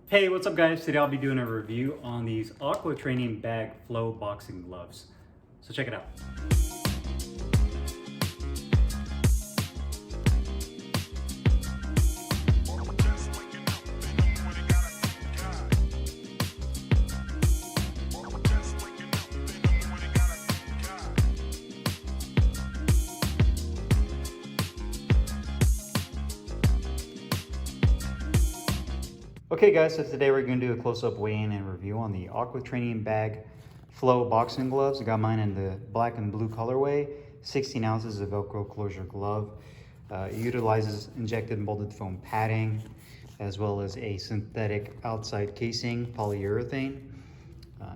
Hey, what's up guys? Today I'll be doing a review on these Aqua training bag flow boxing gloves. So check it out. Okay guys, so today we're going to do a close-up weigh-in and review on the Aqua training bag flow boxing gloves. I got mine in the black and blue colorway, 16 ounces of Velcro closure glove. It utilizes injected molded foam padding as well as a synthetic outside casing, polyurethane.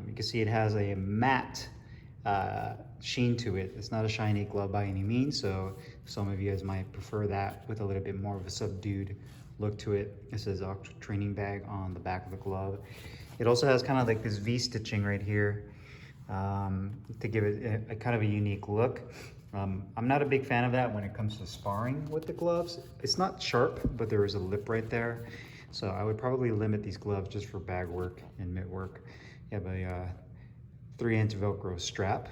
You can see it has a matte sheen to it. It's not a shiny glove by any means, so some of you guys might prefer that with a little bit more of a subdued look to it. It says Aqua training bag on the back of the glove. It also has kind of like this V stitching right here to give it a kind of a unique look. I'm not a big fan of that when it comes to sparring with the gloves. It's not sharp, but there is a lip right there. So I would probably limit these gloves just for bag work and mitt work. You have a 3-inch Velcro strap.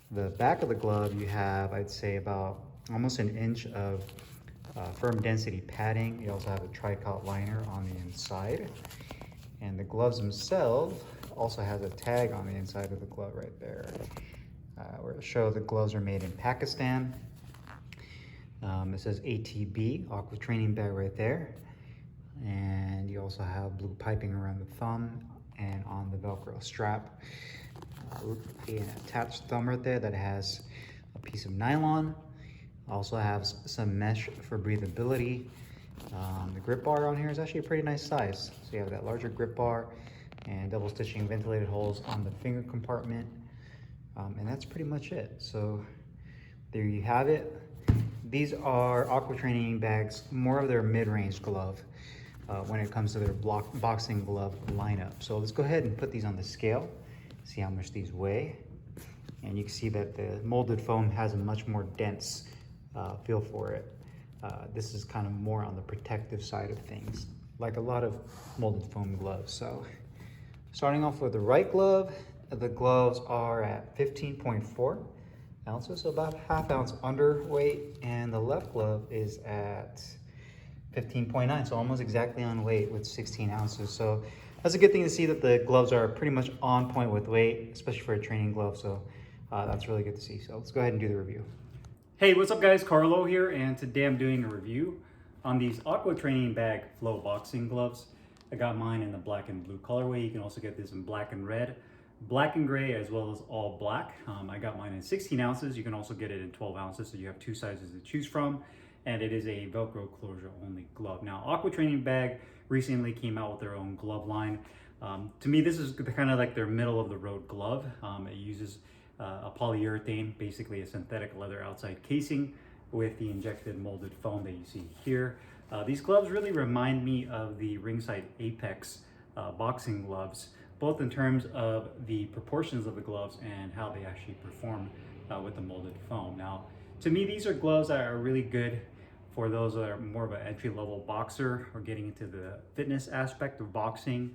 The back of the glove, you have, I'd say, about almost an inch of firm density padding. You also have a tricot liner on the inside. And the gloves themselves also has a tag on the inside of the glove right there. Where to show the gloves are made in Pakistan. It says ATB, Aqua training bag right there. And you also have blue piping around the thumb and on the Velcro strap. An attached thumb right there that has a piece of nylon. Also has some mesh for breathability. The grip bar on here is actually a pretty nice size. So you have that larger grip bar and double stitching ventilated holes on the finger compartment. And that's pretty much it. So there you have it. These are Aqua training bags, more of their mid-range glove when it comes to their boxing glove lineup. So let's go ahead and put these on the scale, see how much these weigh. And you can see that the molded foam has a much more dense feel for it. This is kind of more on the protective side of things, like a lot of molded foam gloves. So starting off with the right glove, the gloves are at 15.4 ounces, so about ½ ounce underweight, and the left glove is at 15.9, so almost exactly on weight with 16 ounces. So that's a good thing to see that the gloves are pretty much on point with weight, especially for a training glove. So that's really good to see. So let's go ahead and do the review. Hey, what's up guys? Carlo here, and today I'm doing a review on these Aqua training bag flow boxing gloves. I got mine in the black and blue colorway. You can also get this in black and red, black and gray, as well as all black. I got mine in 16 ounces. You can also get it in 12 ounces, so you have two sizes to choose from. And it is a Velcro closure only glove. Now, Aqua training bag recently came out with their own glove line. To me, this is kind of like their middle of the road glove. It uses a polyurethane, basically a synthetic leather outside casing with the injected molded foam that you see here. These gloves really remind me of the Ringside Apex boxing gloves, both in terms of the proportions of the gloves and how they actually perform with the molded foam. Now, to me, these are gloves that are really good for those that are more of an entry-level boxer or getting into the fitness aspect of boxing.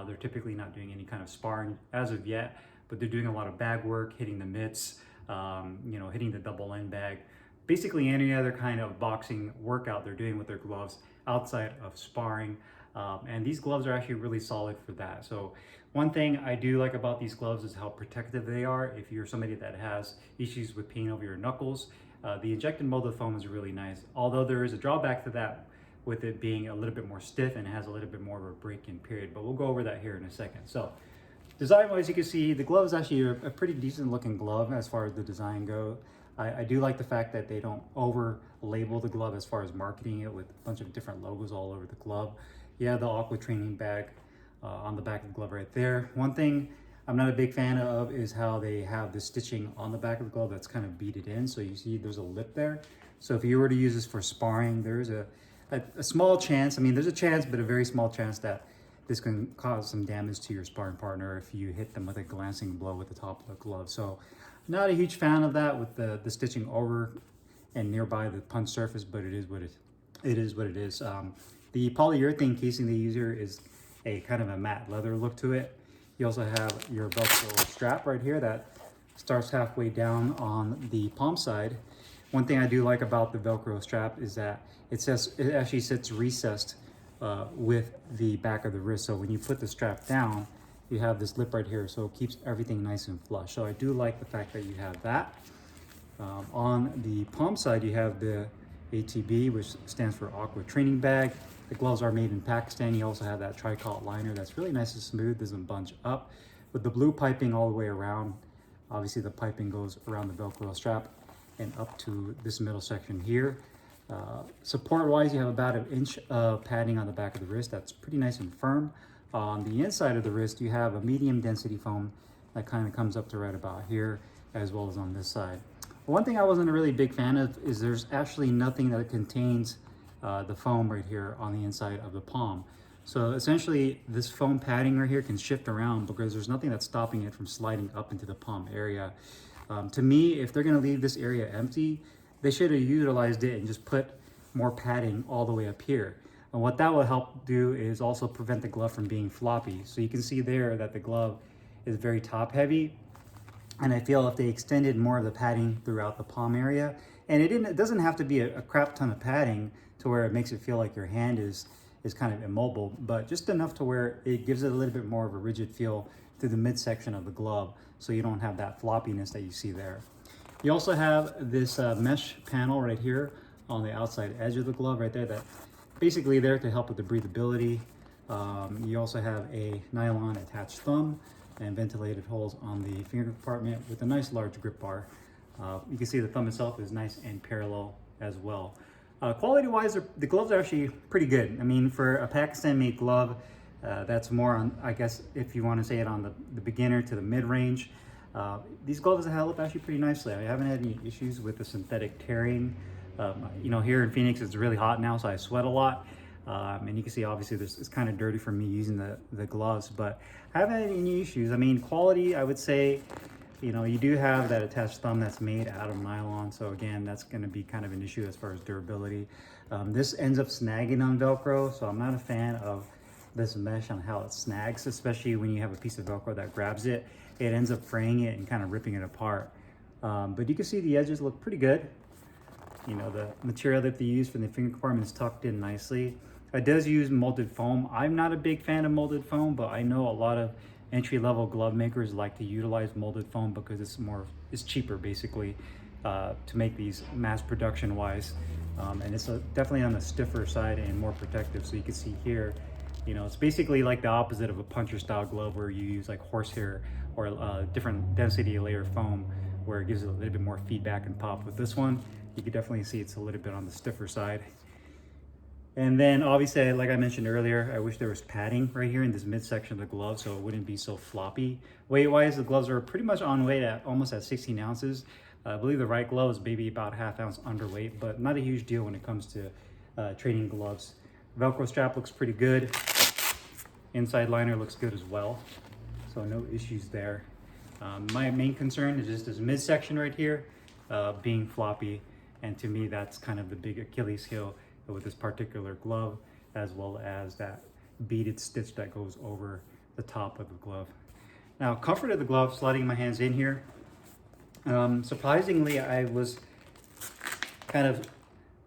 They're typically not doing any kind of sparring as of yet, but they're doing a lot of bag work, hitting the mitts, hitting the double end bag. Basically any other kind of boxing workout they're doing with their gloves outside of sparring. And these gloves are actually really solid for that. So one thing I do like about these gloves is how protective they are. If you're somebody that has issues with pain over your knuckles, the injected molded foam is really nice. Although there is a drawback to that with it being a little bit more stiff and has a little bit more of a break-in period, but we'll go over that here in a second. So design-wise, you can see the glove is actually a pretty decent looking glove as far as the design goes. I do like the fact that they don't over label the glove as far as marketing it with a bunch of different logos all over the glove. Yeah, the Aqua training bag on the back of the glove right there. One thing I'm not a big fan of is how they have the stitching on the back of the glove that's kind of beaded in. So you see there's a lip there. So if you were to use this for sparring, there's a small chance, I mean there's a chance, but a very small chance that this can cause some damage to your sparring partner if you hit them with a glancing blow with the top of the glove. So not a huge fan of that with the stitching over and nearby the punch surface, but it is what it is. The polyurethane casing they use here is a kind of a matte leather look to it. You also have your Velcro strap right here that starts halfway down on the palm side. One thing I do like about the Velcro strap is that it actually sits recessed with the back of the wrist. So when you put the strap down, you have this lip right here, so it keeps everything nice and flush. So I do like the fact that you have that. On the palm side, you have the ATB, which stands for Aqua Training Bag. The gloves are made in Pakistan. You also have that tricot liner that's really nice and smooth, doesn't bunch up. With the blue piping all the way around, obviously the piping goes around the Velcro strap and up to this middle section here. Support-wise, you have about 1 inch of padding on the back of the wrist. That's pretty nice and firm. On the inside of the wrist, you have a medium density foam that kind of comes up to right about here, as well as on this side. One thing I wasn't a really big fan of is there's actually nothing that contains the foam right here on the inside of the palm. So essentially this foam padding right here can shift around because there's nothing that's stopping it from sliding up into the palm area. To me, if they're gonna leave this area empty, they should have utilized it and just put more padding all the way up here. And what that will help do is also prevent the glove from being floppy. So you can see there that the glove is very top heavy. And I feel if they extended more of the padding throughout the palm area, and it doesn't have to be a crap ton of padding to where it makes it feel like your hand is kind of immobile, but just enough to where it gives it a little bit more of a rigid feel through the midsection of the glove, so you don't have that floppiness that you see there. You also have this mesh panel right here on the outside edge of the glove right there, that basically there to help with the breathability. You also have a nylon attached thumb and ventilated holes on the finger compartment with a nice large grip bar. You can see the thumb itself is nice and parallel as well. Quality-wise, the gloves are actually pretty good. I mean, for a Pakistan-made glove, that's more on, I guess, if you want to say it, on the beginner to the mid-range. These gloves have held up actually pretty nicely. I haven't had any issues with the synthetic tearing. You know, here in Phoenix, it's really hot now, so I sweat a lot. And you can see, obviously, it's kind of dirty for me using the gloves, but I haven't had any issues. I mean, quality, I would say, you know, you do have that attached thumb that's made out of nylon. So again, that's going to be kind of an issue as far as durability. This ends up snagging on Velcro, so I'm not a fan of this mesh on how it snags, especially when you have a piece of Velcro that grabs it. It ends up fraying it and kind of ripping it apart. But you can see the edges look pretty good. You know, the material that they use for the finger compartment is tucked in nicely. It does use molded foam. I'm not a big fan of molded foam, but I know a lot of entry-level glove makers like to utilize molded foam because it's cheaper basically to make these mass production wise. And it's definitely on the stiffer side and more protective. So you can see here, you know, it's basically like the opposite of a puncher style glove where you use like horsehair or a different density layer foam where it gives it a little bit more feedback and pop. With this one, you can definitely see it's a little bit on the stiffer side. And then obviously, like I mentioned earlier, I wish there was padding right here in this midsection of the glove so it wouldn't be so floppy. Weight-wise, the gloves are pretty much on weight at almost at 16 ounces. I believe the right glove is maybe about ½ ounce underweight, but not a huge deal when it comes to training gloves. Velcro strap looks pretty good. Inside liner looks good as well, so no issues there. My main concern is just this midsection right here being floppy, and to me that's kind of the big Achilles heel with this particular glove, as well as that beaded stitch that goes over the top of the glove. Now, comfort of the glove, sliding my hands in here. Surprisingly, I was kind of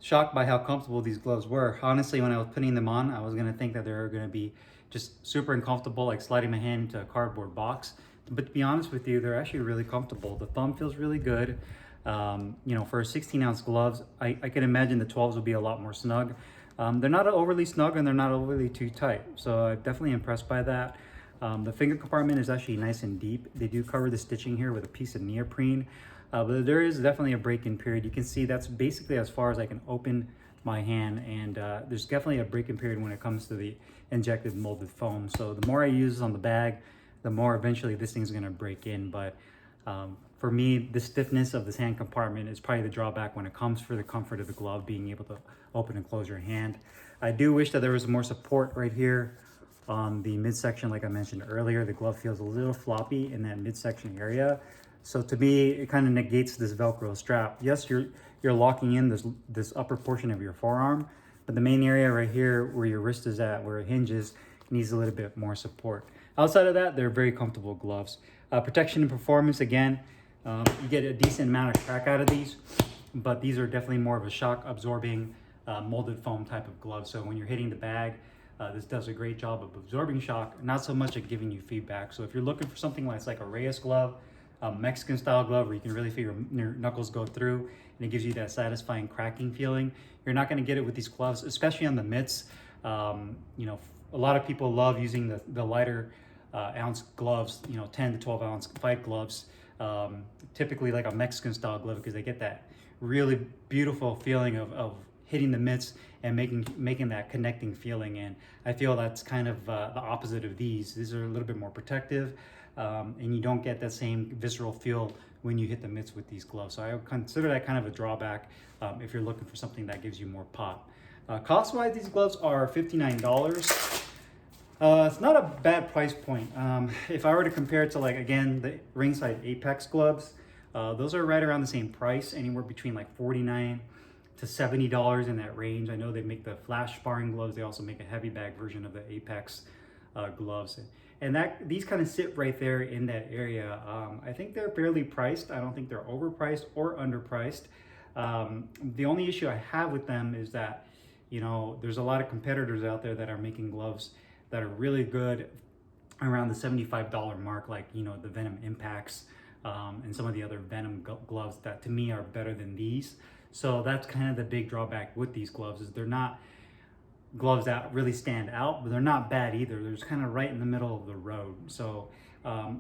shocked by how comfortable these gloves were. Honestly, when I was putting them on, I was gonna think that they were gonna be just super uncomfortable, like sliding my hand into a cardboard box. But to be honest with you, they're actually really comfortable. The thumb feels really good. You know, for 16-ounce gloves, I can imagine the 12s will be a lot more snug. They're not overly snug and they're not overly too tight. So I'm definitely impressed by that. The finger compartment is actually nice and deep. They do cover the stitching here with a piece of neoprene, but there is definitely a break-in period. You can see that's basically as far as I can open my hand, and there's definitely a break-in period when it comes to the injected molded foam. So the more I use this on the bag, the more eventually this thing's gonna break in. But for me, the stiffness of this hand compartment is probably the drawback when it comes for the comfort of the glove, being able to open and close your hand. I do wish that there was more support right here on the midsection. Like I mentioned earlier, the glove feels a little floppy in that midsection area. So to me, it kind of negates this Velcro strap. Yes, you're locking in this upper portion of your forearm, but the main area right here where your wrist is at, where it hinges, needs a little bit more support. Outside of that, they're very comfortable gloves. Protection and performance, again, you get a decent amount of crack out of these, but these are definitely more of a shock absorbing molded foam type of glove. So when you're hitting the bag, this does a great job of absorbing shock, not so much at giving you feedback. So if you're looking for something like a Reyes glove, a Mexican style glove where you can really feel your knuckles go through and it gives you that satisfying cracking feeling, you're not going to get it with these gloves, especially on the mitts. You know, a lot of people love using the lighter ounce gloves, you know, 10 to 12 ounce fight gloves, typically like a Mexican style glove, because they get that really beautiful feeling of hitting the mitts and making that connecting feeling. And I feel that's kind of the opposite of these. These are a little bit more protective, and you don't get that same visceral feel when you hit the mitts with these gloves. So I would consider that kind of a drawback if you're looking for something that gives you more pop. Cost-wise, these gloves are $59. It's not a bad price point. If I were to compare it to, like, again, the ringside Apex gloves, those are right around the same price, anywhere between like $49 to $70 in that range. I know they make the flash sparring gloves. They also make a heavy bag version of the Apex gloves. And these kind of sit right there in that area. I think they're fairly priced. I don't think they're overpriced or underpriced. The only issue I have with them is that, you know, there's a lot of competitors out there that are making gloves that are really good around the $75 mark, like, you know, the Venom Impacts and some of the other Venom gloves that to me are better than these. So that's kind of the big drawback with these gloves, is they're not gloves that really stand out, but they're not bad either. They're just kind of right in the middle of the road. So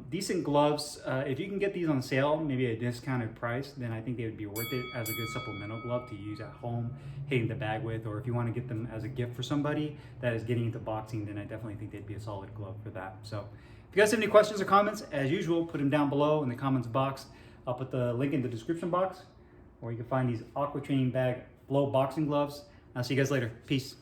decent gloves. If you can get these on sale, maybe at a discounted price, then I think they would be worth it as a good supplemental glove to use at home, hitting the bag with, or if you want to get them as a gift for somebody that is getting into boxing, then I definitely think they'd be a solid glove for that. So if you guys have any questions or comments, as usual, put them down below in the comments box. I'll put the link in the description box, or you can find these Aqua Training Bag Flow boxing gloves. I'll see you guys later. Peace.